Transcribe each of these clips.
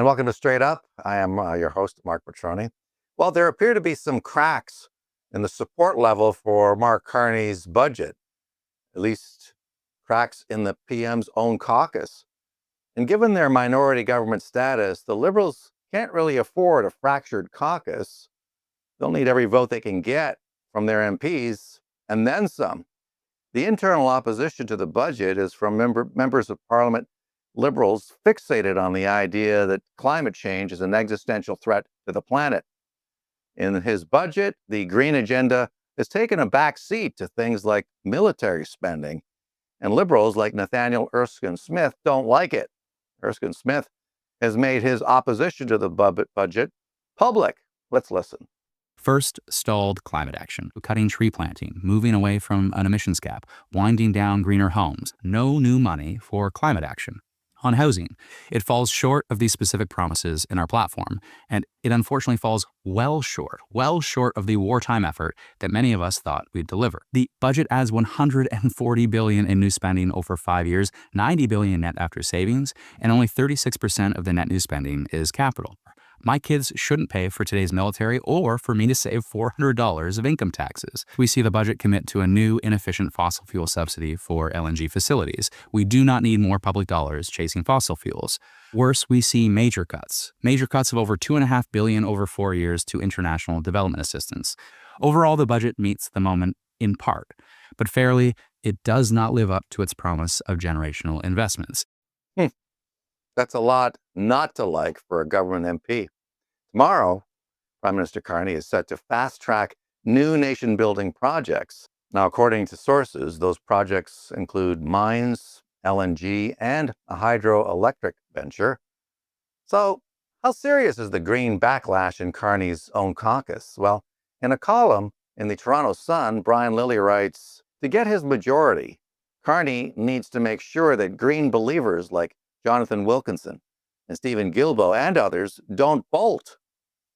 And welcome to Straight Up. I am your host, Marc Patrone. Well, there appear to be some cracks in the support level for Mark Carney's budget, at least cracks in the PM's own caucus. And given their minority government status, the Liberals can't really afford a fractured caucus. They'll need every vote they can get from their MPs, and then some. The internal opposition to the budget is from members of Parliament Liberals fixated on the idea that climate change is an existential threat to the planet. In his budget, the green agenda has taken a back seat to things like military spending, and Liberals like Nathaniel Erskine-Smith don't like it. Erskine-Smith has made his opposition to the budget public. Let's listen. First, stalled climate action, cutting tree planting, moving away from an emissions cap, winding down greener homes. No new money for climate action. On housing, it falls short of these specific promises in our platform, and it unfortunately falls well short of the wartime effort that many of us thought we'd deliver. The budget adds $140 billion in new spending over 5 years, $90 billion net after savings, and only 36% of the net new spending is capital. My kids shouldn't pay for today's military or for me to save $400 of income taxes. We see the budget commit to a new inefficient fossil fuel subsidy for LNG facilities. We do not need more public dollars chasing fossil fuels. Worse, we see major cuts of over $2.5 billion over 4 years to international development assistance. Overall, the budget meets the moment in part, but fairly, it does not live up to its promise of generational investments. That's a lot not to like for a government MP. Tomorrow, Prime Minister Carney is set to fast-track new nation-building projects. Now, according to sources, those projects include mines, LNG, and a hydroelectric venture. So, how serious is the green backlash in Carney's own caucus? Well, in a column in the Toronto Sun, Brian Lilly writes, to get his majority, Carney needs to make sure that green believers like Jonathan Wilkinson and Stephen Guilbeault and others don't bolt,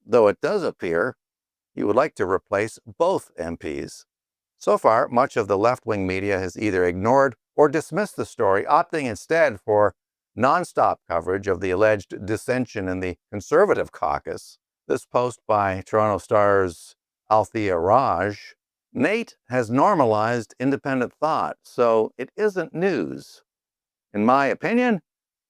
though it does appear he would like to replace both MPs. So far, much of the left-wing media has either ignored or dismissed the story, opting instead for nonstop coverage of the alleged dissension in the Conservative caucus. This post by Toronto Star's Althea Raj, Nate has normalized independent thought, so it isn't news. In my opinion,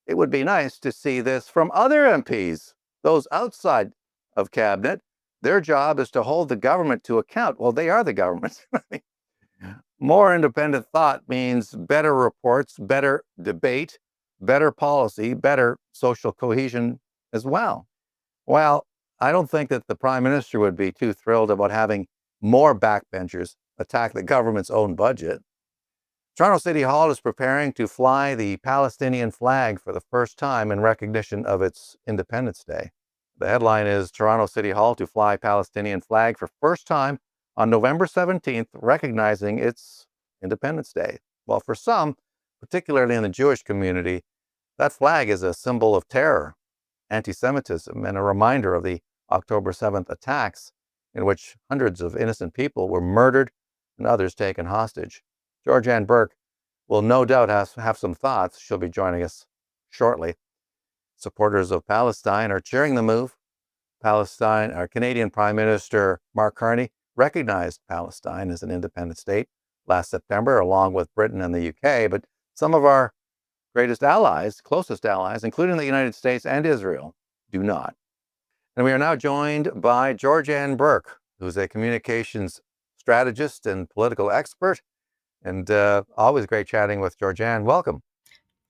it would be nice to see this from other MPs, those outside of cabinet. Their job is to hold the government to account. Well, they are the government. More independent thought means better reports, better debate, better policy, better social cohesion as well. Well, I don't think that the Prime Minister would be too thrilled about having more backbenchers attack the government's own budget. Toronto City Hall is preparing to fly the Palestinian flag for the first time in recognition of its Independence Day. The headline is Toronto City Hall to fly Palestinian flag for first time on November 17th, recognizing its Independence Day. Well, for some, particularly in the Jewish community, that flag is a symbol of terror, anti-Semitism, and a reminder of the October 7th attacks in which hundreds of innocent people were murdered and others taken hostage. Georgeanne Burke will no doubt have some thoughts. She'll be joining us shortly. Supporters of Palestine are cheering the move. Canadian Prime Minister Mark Carney recognized Palestine as an independent state last September, along with Britain and the UK, but some of our greatest allies, closest allies, including the United States and Israel, do not. And we are now joined by Georgeanne Burke, who's a communications strategist and political expert. And always great chatting with Georgeanne. Welcome.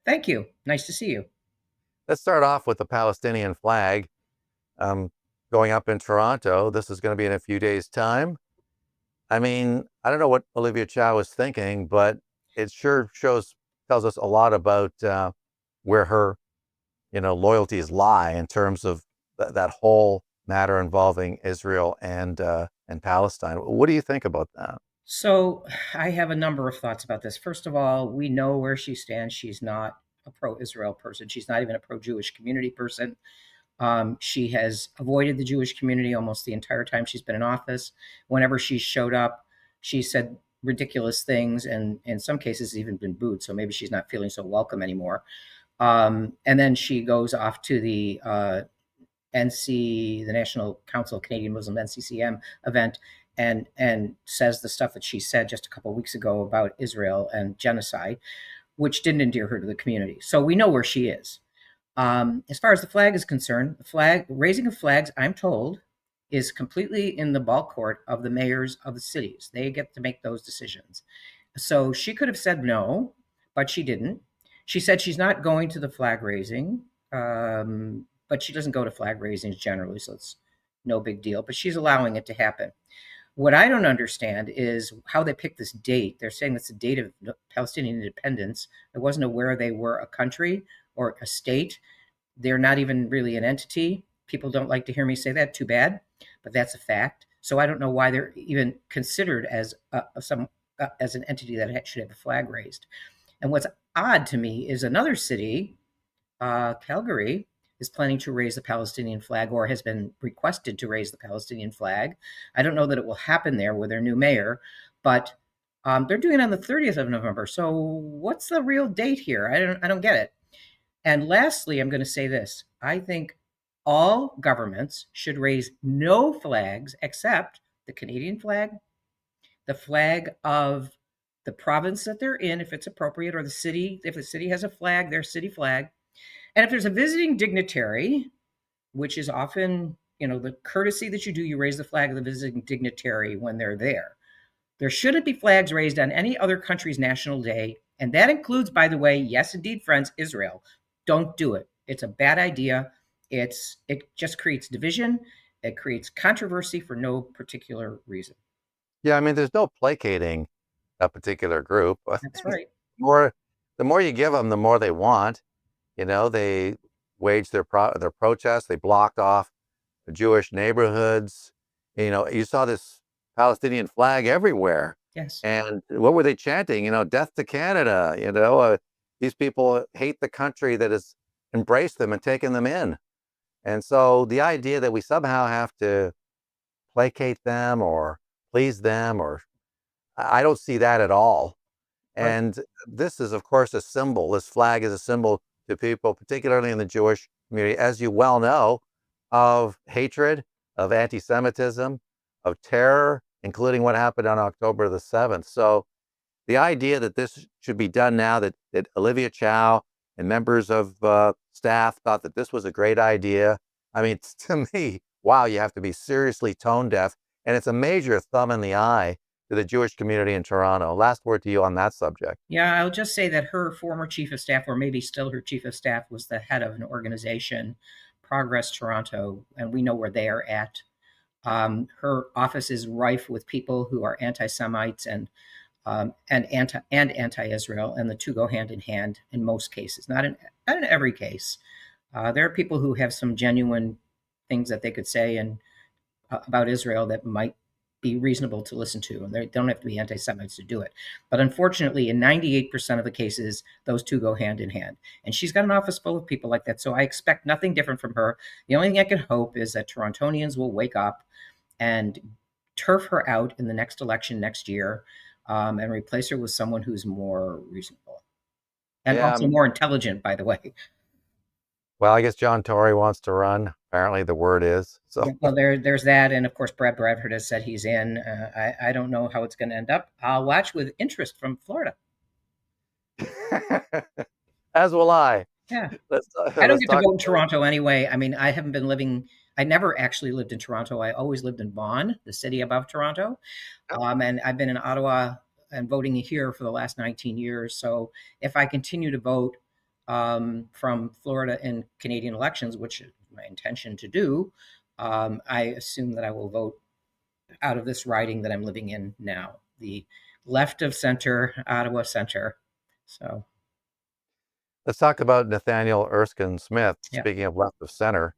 Thank you. Nice to see you. Let's start off with the Palestinian flag going up in Toronto. This is going to be in a few days' time. I mean, I don't know what Olivia Chow was thinking, but it sure tells us a lot about where her, loyalties lie in terms of that whole matter involving Israel and Palestine. What do you think about that? So I have a number of thoughts about this. First of all, we know where she stands. She's not a pro-Israel person. She's not even a pro-Jewish community person. She has avoided the Jewish community almost the entire time she's been in office. Whenever she showed up, she said ridiculous things and in some cases even been booed. So maybe she's not feeling so welcome anymore. And then she goes off to the the National Council of Canadian Muslim, NCCM event, and says the stuff that she said just a couple of weeks ago about Israel and genocide, which didn't endear her to the community. So we know where she is. As far as the flag is concerned, the flag raising of flags, I'm told, is completely in the ball court of the mayors of the cities. They get to make those decisions. So she could have said no, but she didn't. She said she's not going to the flag raising, but she doesn't go to flag raisings generally, so it's no big deal. But she's allowing it to happen. What I don't understand is how they picked this date. They're saying it's the date of Palestinian independence. I wasn't aware they were a country or a state. They're not even really an entity. People don't like to hear me say that. Too bad, but that's a fact. So I don't know why they're even considered as as an entity that should have a flag raised. And what's odd to me is another city, Calgary, is planning to raise the Palestinian flag or has been requested to raise the Palestinian flag. I don't know that it will happen there with their new mayor, but they're doing it on the 30th of November. So what's the real date here? I don't get it. And lastly, I'm going to say this. I think all governments should raise no flags except the Canadian flag, the flag of the province that they're in, if it's appropriate, or the city, if the city has a flag, their city flag. And if there's a visiting dignitary, which is often, the courtesy that you do, you raise the flag of the visiting dignitary when they're there. There shouldn't be flags raised on any other country's national day. And that includes, by the way, yes, indeed, friends, Israel. Don't do it. It's a bad idea. It just creates division. It creates controversy for no particular reason. Yeah, I mean, there's no placating a particular group. That's right. The more you give them, the more they want. They waged their protests. They blocked off the Jewish neighborhoods. You saw this Palestinian flag everywhere. Yes. And what were they chanting? Death to Canada. These people hate the country that has embraced them and taken them in. And so the idea that we somehow have to placate them or please them, or I don't see that at all. Right. And this is, of course, a symbol. This flag is a symbol to people, particularly in the Jewish community, as you well know, of hatred, of anti-Semitism, of terror, including what happened on October the 7th. So the idea that this should be done now, that Olivia Chow and members of staff thought that this was a great idea. I mean, to me, wow, you have to be seriously tone deaf. And it's a major thumb in the eye to the Jewish community in Toronto. Last word to you on that subject. Yeah, I'll just say that her former chief of staff, or maybe still her chief of staff, was the head of an organization, Progress Toronto, and we know where they are at. Her office is rife with people who are anti-Semites and anti-Israel, and the two go hand in hand in most cases, not in every case. There are people who have some genuine things that they could say about Israel that might be reasonable to listen to, and they don't have to be anti-Semites to do it. But unfortunately, in 98% of the cases, those two go hand in hand. And she's got an office full of people like that, so I expect nothing different from her. The only thing I can hope is that Torontonians will wake up and turf her out in the next election next year, and replace her with someone who's more reasonable and also more intelligent, by the way. Well, I guess John Tory wants to run. Apparently, the word is so. Yeah, well, there's that, and of course, Brad Bradford has said he's in. I don't know how it's going to end up. I'll watch with interest from Florida. As will I. Yeah, I don't get to vote in Toronto anyway. I mean, I haven't been living. I never actually lived in Toronto. I always lived in Vaughan, the city above Toronto, and I've been in Ottawa and voting here for the last 19 years. So if I continue to vote from Florida in Canadian elections, which is my intention to do, I assume that I will vote out of this riding that I'm living in now, the left of center, Ottawa center. So let's talk about Nathaniel Erskine-Smith. Yeah. Speaking of left of center,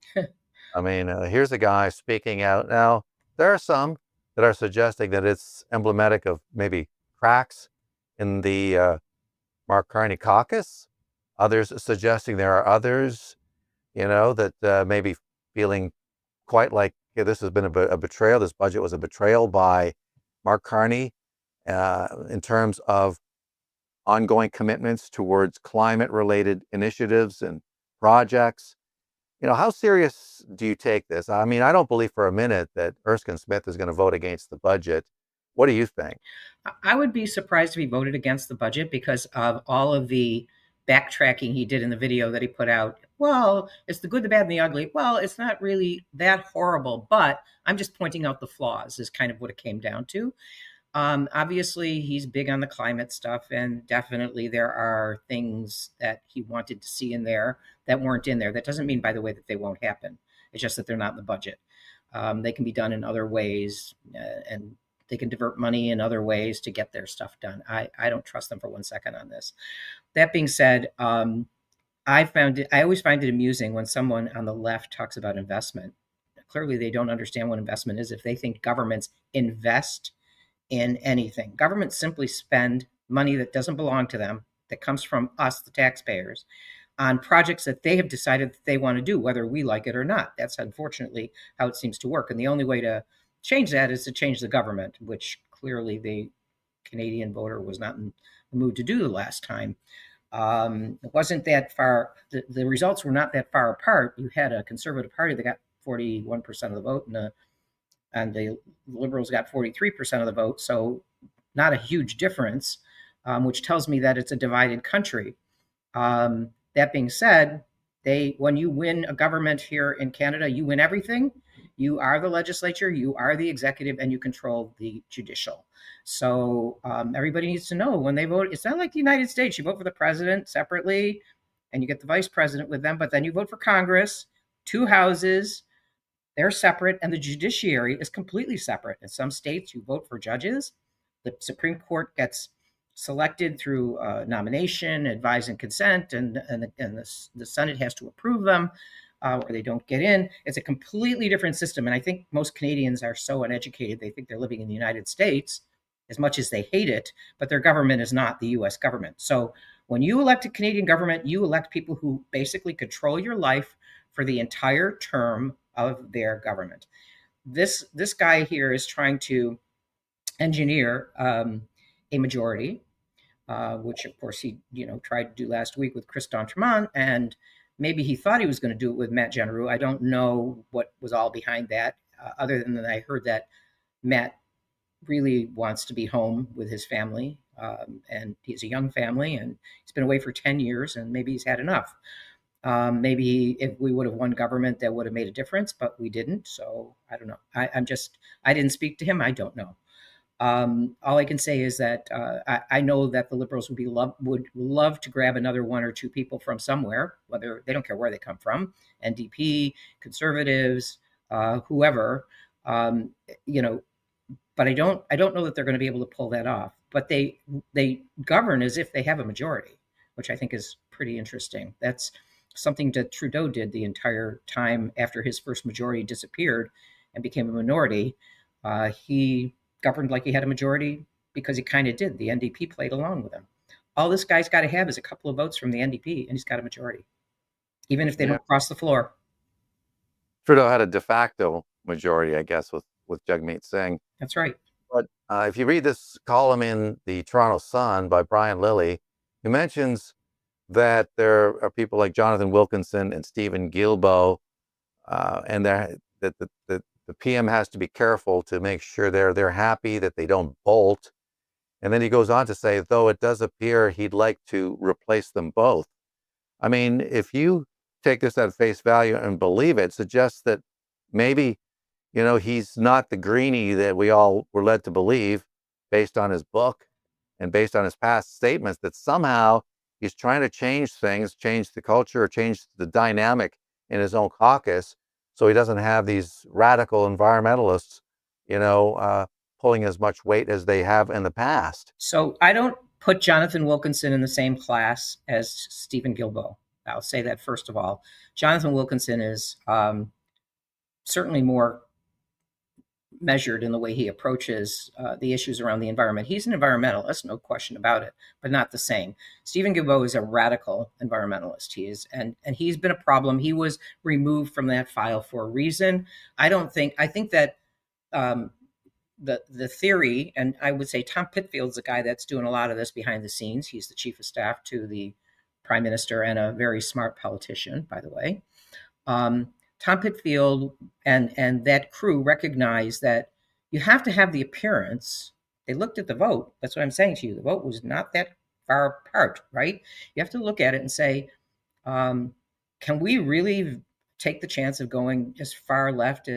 I mean, here's a guy speaking out. Now, there are some that are suggesting that it's emblematic of maybe cracks in the Mark Carney caucus. Others suggesting there are others, that may be feeling quite like this has been a betrayal. This budget was a betrayal by Mark Carney in terms of ongoing commitments towards climate-related initiatives and projects. How serious do you take this? I mean, I don't believe for a minute that Erskine-Smith is going to vote against the budget. What do you think? I would be surprised if he voted against the budget because of all of the backtracking he did in the video that he put out. Well, it's the good, the bad, and the ugly. Well, it's not really that horrible, but I'm just pointing out the flaws, is kind of what it came down to. Obviously, he's big on the climate stuff, and definitely there are things that he wanted to see in there that weren't in there. That doesn't mean, by the way, that they won't happen. It's just that they're not in the budget. They can be done in other ways, and they can divert money in other ways to get their stuff done. I don't trust them for 1 second on this. That being said, I always find it amusing when someone on the left talks about investment. Clearly, they don't understand what investment is if they think governments invest in anything. Governments simply spend money that doesn't belong to them, that comes from us, the taxpayers, on projects that they have decided that they want to do, whether we like it or not. That's unfortunately how it seems to work. And the only way to change that is to change the government, which clearly the Canadian voter was not in the mood to do the last time. It wasn't that far. The results were not that far apart. You had a Conservative Party that got 41% of the vote, and the Liberals got 43% of the vote. So not a huge difference, which tells me that it's a divided country. That being said, when you win a government here in Canada, you win everything. You are the legislature, you are the executive, and you control the judicial. So everybody needs to know when they vote, it's not like the United States. You vote for the president separately, and you get the vice president with them, but then you vote for Congress, two houses, they're separate, and the judiciary is completely separate. In some states, you vote for judges. The Supreme Court gets selected through nomination, advise and consent, and the Senate has to approve them, or they don't get in. It's a completely different system. And I think most Canadians are so uneducated, they think they're living in the United States as much as they hate it, but their government is not the US government. So when you elect a Canadian government, you elect people who basically control your life for the entire term of their government. This guy here is trying to engineer a majority, which of course he tried to do last week with Chris D'Entremont, and maybe he thought he was going to do it with Matt Genereux. I don't know what was all behind that, other than that I heard that Matt really wants to be home with his family, and he's a young family, and he's been away for 10 years, and maybe he's had enough. Maybe if we would have won government, that would have made a difference, but we didn't. So I don't know. I didn't speak to him. I don't know. All I can say is that I know that the Liberals would love to grab another one or two people from somewhere, whether they don't care where they come from, NDP, Conservatives, whoever, but I don't know that they're going to be able to pull that off. But they govern as if they have a majority, which I think is pretty interesting. That's something that Trudeau did the entire time after his first majority disappeared and became a minority. He governed like he had a majority because he kind of did. The NDP played along with him. All this guy's got to have is a couple of votes from the NDP, and he's got a majority, even if they don't cross the floor. Trudeau had a de facto majority, I guess, with Jagmeet Singh. That's right. But if you read this column in the Toronto Sun by Brian Lilly, he mentions that there are people like Jonathan Wilkinson and Stephen Guilbeault, and that the PM has to be careful to make sure they're happy, that they don't bolt. And then he goes on to say, though it does appear he'd like to replace them both. I mean, if you take this at face value and believe it, suggests that maybe, he's not the greenie that we all were led to believe based on his book and based on his past statements, that somehow he's trying to change things, change the culture, change the dynamic in his own caucus, so he doesn't have these radical environmentalists, pulling as much weight as they have in the past. So I don't put Jonathan Wilkinson in the same class as Stephen Guilbeault. I'll say that first of all. Jonathan Wilkinson is certainly more measured in the way he approaches the issues around the environment. He's an environmentalist, no question about it, but not the same. Stephen Guilbeault is a radical environmentalist. He is, and he's been a problem. He was removed from that file for a reason. I think that the theory, and I would say Tom Pitfield's the guy that's doing a lot of this behind the scenes. He's the chief of staff to the prime minister and a very smart politician, by the way. Um, Tom Pitfield and that crew recognized that you have to have the appearance. They looked at the vote. That's what I'm saying to you. The vote was not that far apart, right? You have to look at it and say, um, can we really take the chance of going as far left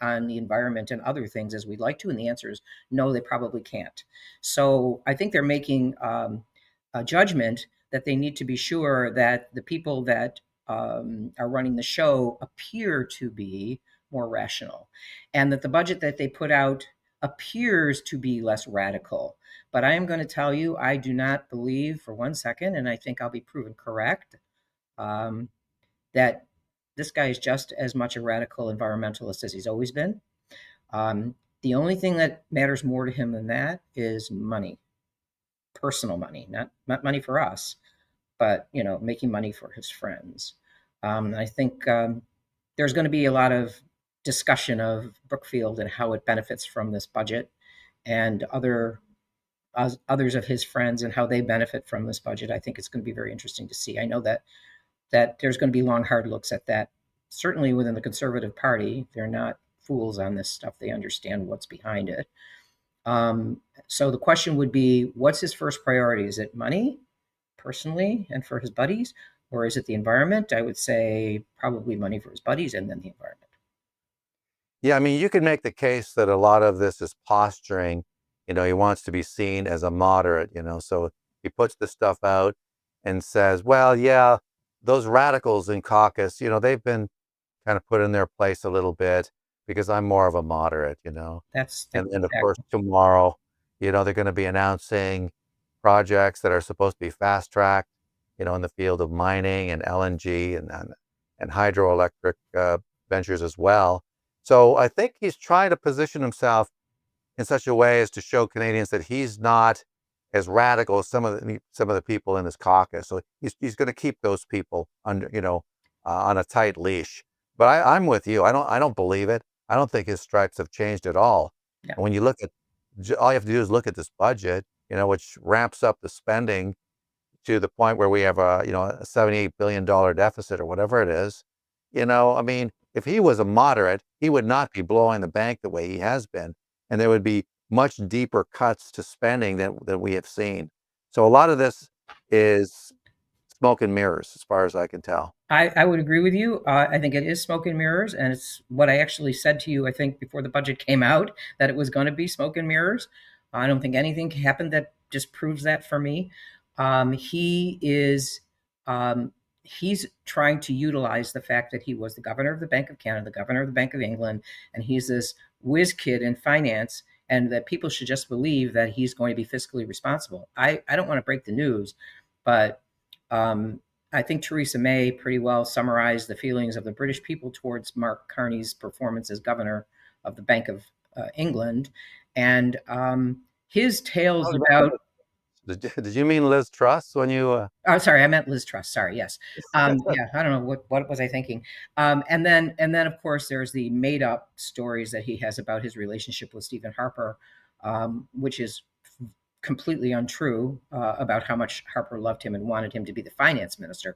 on the environment and other things as we'd like to? And the answer is no, they probably can't. So I think they're making a judgment that they need to be sure that the people that are running the show appear to be more rational, and that the budget that they put out appears to be less radical. But I am going to tell you, I do not believe for one second, and I think I'll be proven correct, um, that this guy is just as much a radical environmentalist as he's always been. The only thing that matters more to him than that is money, personal money, not money for us, but making money for his friends. I think there's going to be a lot of discussion of Brookfield and how it benefits from this budget, and others of his friends and how they benefit from this budget. I think it's going to be very interesting to see. I know that there's going to be long, hard looks at that. Certainly within the Conservative Party, they're not fools on this stuff. They understand what's behind it. So the question would be, what's his first priority? Is it money, personally, and for his buddies? Or is it the environment? I would say probably money for his buddies and then the environment. Yeah, I mean, you could make the case that a lot of this is posturing. He wants to be seen as a moderate, so he puts this stuff out and says, well, yeah, those radicals in caucus, they've been kind of put in their place a little bit because I'm more of a moderate, That's And of course, tomorrow, they're going to be announcing projects that are supposed to be fast-tracked, in the field of mining and LNG and hydroelectric ventures as well. So I think he's trying to position himself in such a way as to show Canadians that he's not as radical as some of the people in his caucus. So he's going to keep those people under, on a tight leash. But I'm with you. I don't believe it. I don't think his stripes have changed at all. Yeah. And when you look at, all you have to do is look at this budget, which ramps up the spending to the point where we have a $78 billion deficit or whatever it is. I mean, if he was a moderate, he would not be blowing the bank the way he has been. And there would be much deeper cuts to spending than we have seen. So a lot of this is smoke and mirrors, as far as I can tell. I would agree with you. I think it is smoke and mirrors, and it's what I actually said to you, I think, before the budget came out, that it was going to be smoke and mirrors. I don't think anything happened that just proves that for me. He is he's trying to utilize the fact that he was the governor of the Bank of Canada, the governor of the Bank of England, and he's this whiz kid in finance, and that people should just believe that he's going to be fiscally responsible. I don't want to break the news, but I think Theresa May pretty well summarized the feelings of the British people towards Mark Carney's performance as governor of the Bank of England. And his tales about... Did you mean Liz Truss when you? Oh, sorry, I meant Liz Truss. Sorry, yes. Yeah, I don't know what was I thinking. And then of course there's the made up stories that he has about his relationship with Stephen Harper, which is completely untrue, about how much Harper loved him and wanted him to be the finance minister.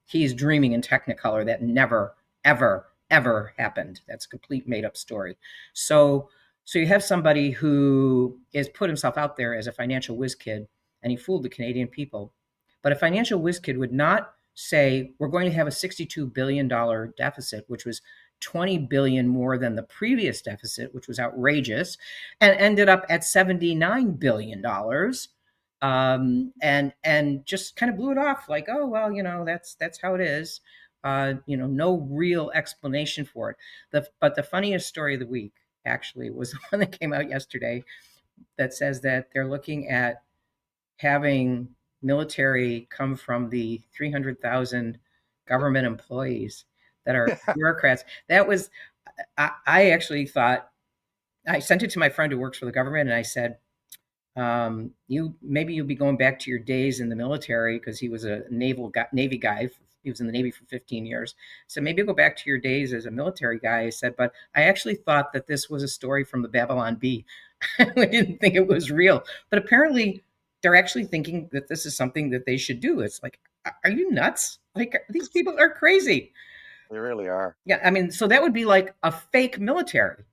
He's dreaming in Technicolor. That never, ever, ever happened. That's a complete made up story. So you have somebody who has put himself out there as a financial whiz kid, and he fooled the Canadian people. But a financial whiz kid would not say, we're going to have a $62 billion deficit, which was 20 billion more than the previous deficit, which was outrageous, and ended up at $79 billion. And just kind of blew it off like, oh, well, that's how it is. No real explanation for it. But the funniest story of the week actually was the one that came out yesterday that says that they're looking at having military come from the 300,000 government employees that are bureaucrats. That was, I actually thought, I sent it to my friend who works for the government, and I said, You'll be going back to your days in the military because he was a Navy guy. He was in the Navy for 15 years. So maybe you'll go back to your days as a military guy. I said, but I actually thought that this was a story from the Babylon Bee. I didn't think it was real. But apparently, they're actually thinking that this is something that they should do. It's like, are you nuts? Like, these people are crazy. They really are. Yeah, I mean, so that would be like a fake military.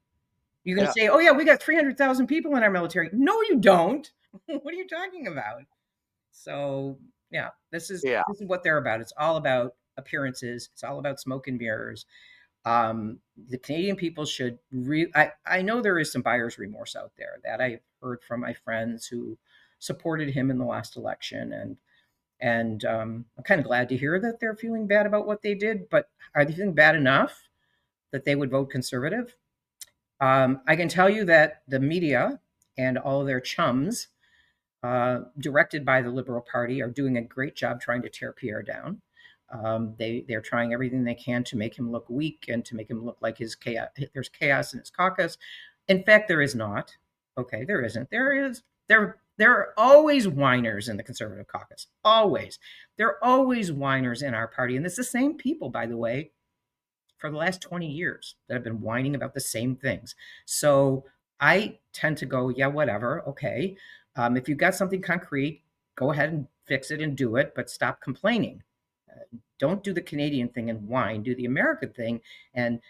You're going to Yeah. say, oh, yeah, we got 300,000 people in our military. No, you don't. What are you talking about? So, yeah, Yeah. this is what they're about. It's all about appearances. It's all about smoke and mirrors. The Canadian people should I know there is some buyer's remorse out there that I've heard from my friends who supported him in the last election, and I'm kind of glad to hear that they're feeling bad about what they did. But are they feeling bad enough that they would vote conservative? I can tell you that the media and all of their chums, directed by the Liberal Party, are doing a great job trying to tear Pierre down. They're trying everything they can to make him look weak and to make him look like there's chaos in his caucus. In fact, there is not. Okay, there isn't. There are always whiners in the Conservative caucus. Always. There are always whiners in our party, and it's the same people, by the way, for the last 20 years that have been whining about the same things. So I tend to go, yeah, whatever. Okay. If you've got something concrete, go ahead and fix it and do it, but stop complaining. Don't do the Canadian thing and whine. Do the American thing and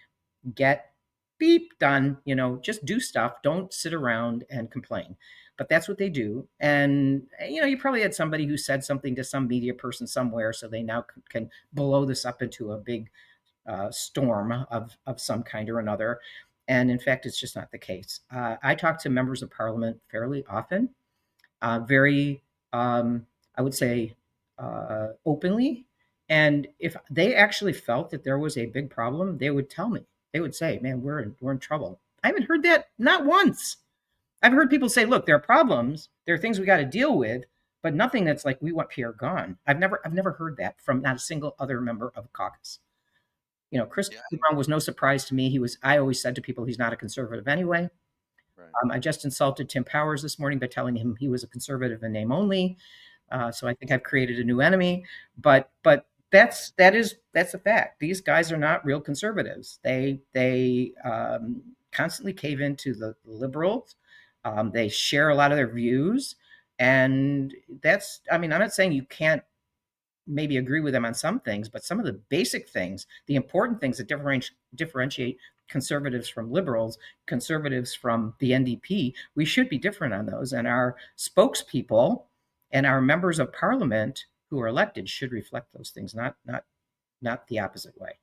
get beep done. Just do stuff. Don't sit around and complain. But that's what they do. And, you probably had somebody who said something to some media person somewhere, so they now can blow this up into a big storm of some kind or another. And in fact, it's just not the case. I talk to members of parliament fairly often, very, I would say, openly. And if they actually felt that there was a big problem, they would tell me. They would say, "Man, we're in trouble." I haven't heard that not once. I've heard people say, "Look, there are problems. There are things we got to deal with." But nothing that's like, we want Pierre gone. I've never heard that from not a single other member of the caucus. Chris Yeah. Brown was no surprise to me. I always said to people, he's not a conservative anyway. Right. I just insulted Tim Powers this morning by telling him he was a conservative in name only. So I think I've created a new enemy. But that's a fact. These guys are not real conservatives. They constantly cave into the liberals. They share a lot of their views, and I mean, I'm not saying you can't maybe agree with them on some things, but some of the basic things, the important things that differentiate conservatives from liberals, conservatives from the NDP, we should be different on those. And our spokespeople and our members of parliament who are elected should reflect those things, not the opposite way.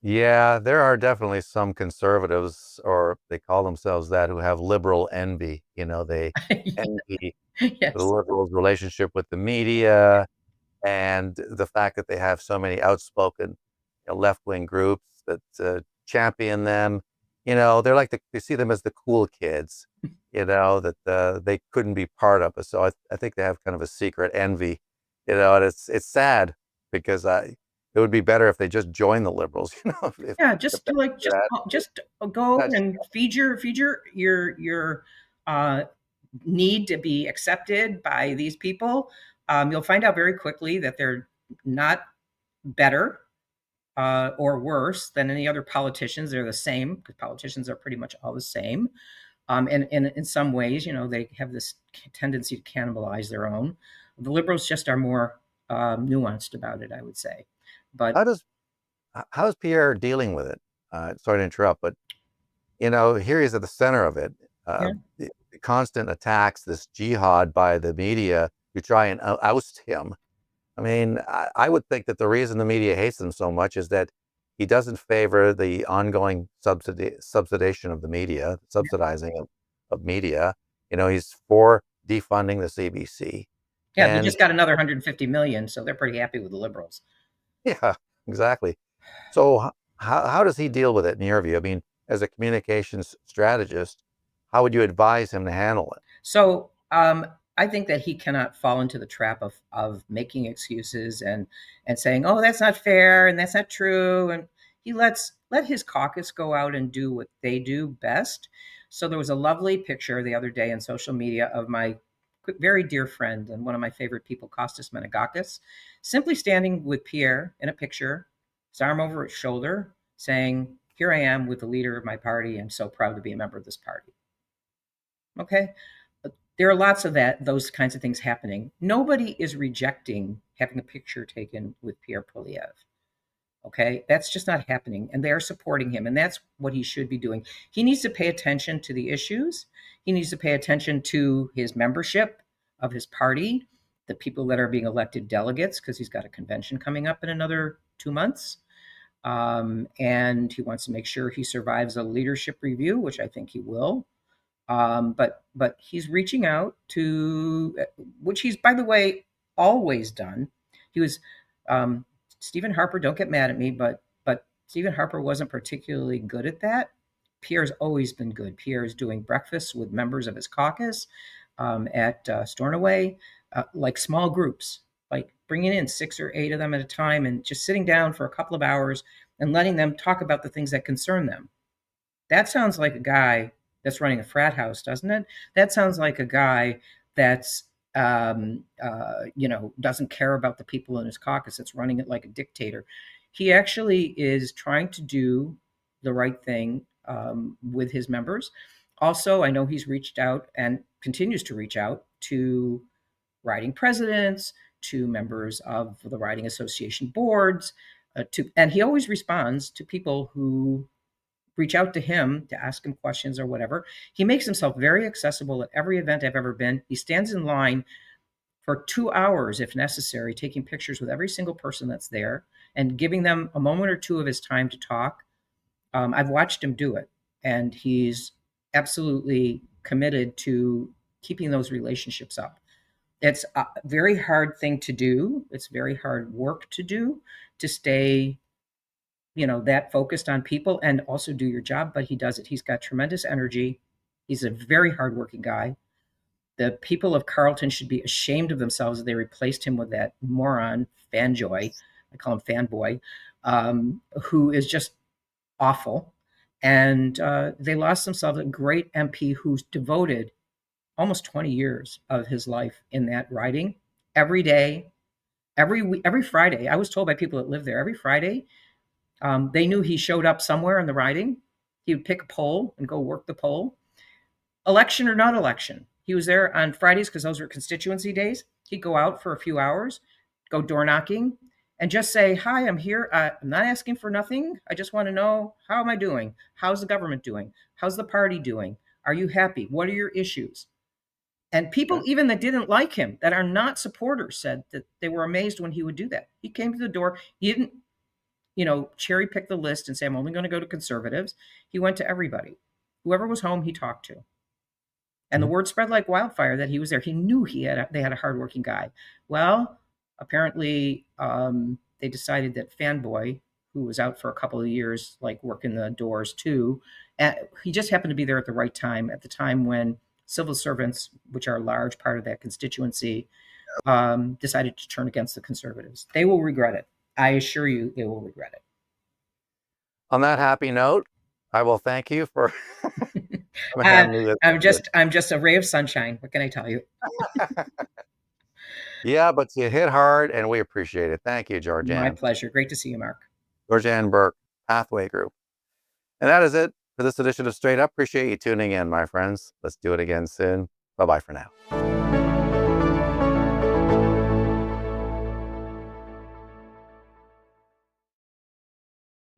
Yeah, there are definitely some conservatives, or they call themselves that, who have liberal envy. They envy the Yes. liberals' relationship with the media and the fact that they have so many outspoken left-wing groups that champion them. They see them as the cool kids, that they couldn't be part of. So I think they have kind of a secret envy, and it's sad because it would be better if they just joined the liberals, Yeah, if just that do like their attitude. just go That's and feed your uh, need to be accepted by these people. You'll find out very quickly that they're not better or worse than any other politicians. They're the same, because politicians are pretty much all the same. And in some ways, they have this tendency to cannibalize their own. The liberals just are more nuanced about it, I would say. But how does how's Pierre dealing with it? Sorry to interrupt, but here he's at the center of it. yeah, The constant attacks, this jihad by the media to try and oust him. I mean, I would think that the reason the media hates him so much is that he doesn't favor the ongoing subsidization of the media, subsidizing of media. He's for defunding the CBC. yeah, they And just got another 150 million, so they're pretty happy with the liberals. yeah, exactly. So how does he deal with it in your view? I mean, as a communications strategist, how would you advise him to handle it? So I think that he cannot fall into the trap of making excuses and saying, "Oh, that's not fair and that's not true," and he let his caucus go out and do what they do best. So there was a lovely picture the other day in social media of my very dear friend and one of my favorite people, Costas Menegakis, simply standing with Pierre in a picture, his arm over his shoulder, saying, "Here I am with the leader of my party. I'm so proud to be a member of this party." Okay? There are lots of those kinds of things happening. Nobody is rejecting having a picture taken with Pierre Poilievre. Okay, that's just not happening, and they're supporting him, and that's what he should be doing. He needs to pay attention to the issues. He needs to pay attention to his membership of his party, the people that are being elected delegates, because he's got a convention coming up in another 2 months. And he wants to make sure he survives a leadership review, which I think he will. But he's reaching out to, which he's, by the way, always done. He was Stephen Harper. Don't get mad at me, but Stephen Harper wasn't particularly good at that. Pierre's always been good. Pierre is doing breakfasts with members of his caucus at Stornoway, like small groups, like bringing in 6 or 8 of them at a time and just sitting down for a couple of hours and letting them talk about the things that concern them. That sounds like a guy that's running a frat house, doesn't it? That sounds like a guy that's doesn't care about the people in his caucus. That's running it like a dictator. He actually is trying to do the right thing with his members. Also, I know he's reached out and continues to reach out to riding presidents, to members of the riding association boards, and he always responds to people who reach out to him to ask him questions or whatever. He makes himself very accessible at every event I've ever been. He stands in line for 2 hours, if necessary, taking pictures with every single person that's there and giving them a moment or two of his time to talk. I've watched him do it, and he's absolutely committed to keeping those relationships up. It's a very hard thing to do. It's very hard work to do, to stay that focused on people and also do your job, but he does it. He's got tremendous energy. He's a very hardworking guy. The people of Carleton should be ashamed of themselves that they replaced him with that moron Fanjoy. I call him Fanboy, who is just awful. And they lost themselves a great MP who's devoted almost 20 years of his life in that riding every day, every Friday. I was told by people that live there, every Friday, they knew he showed up somewhere in the riding. He would pick a poll and go work the poll. Election or not election. He was there on Fridays because those were constituency days. He'd go out for a few hours, go door knocking, and just say, "Hi, I'm here. I'm not asking for nothing. I just want to know, how am I doing? How's the government doing? How's the party doing? Are you happy? What are your issues?" And people, even that didn't like him, that are not supporters, said that they were amazed when he would do that. He came to the door. He didn't cherry pick the list and say, "I'm only going to go to conservatives." He went to everybody. Whoever was home, he talked to. And the word spread like wildfire that he was there. He knew they had a hardworking guy. Well, apparently they decided that Fanboy, who was out for a couple of years, like working the doors too, he just happened to be there at the right time, at the time when civil servants, which are a large part of that constituency, decided to turn against the conservatives. They will regret it. I assure you, they will regret it. On that happy note, I will thank you for I'm just a ray of sunshine. What can I tell you? Yeah, but you hit hard, and we appreciate it. Thank you, Georgeanne. My pleasure. Great to see you, Mark. Georgeanne Burke, Pathway Group. And that is it for this edition of Straight Up. Appreciate you tuning in, my friends. Let's do it again soon. Bye-bye for now.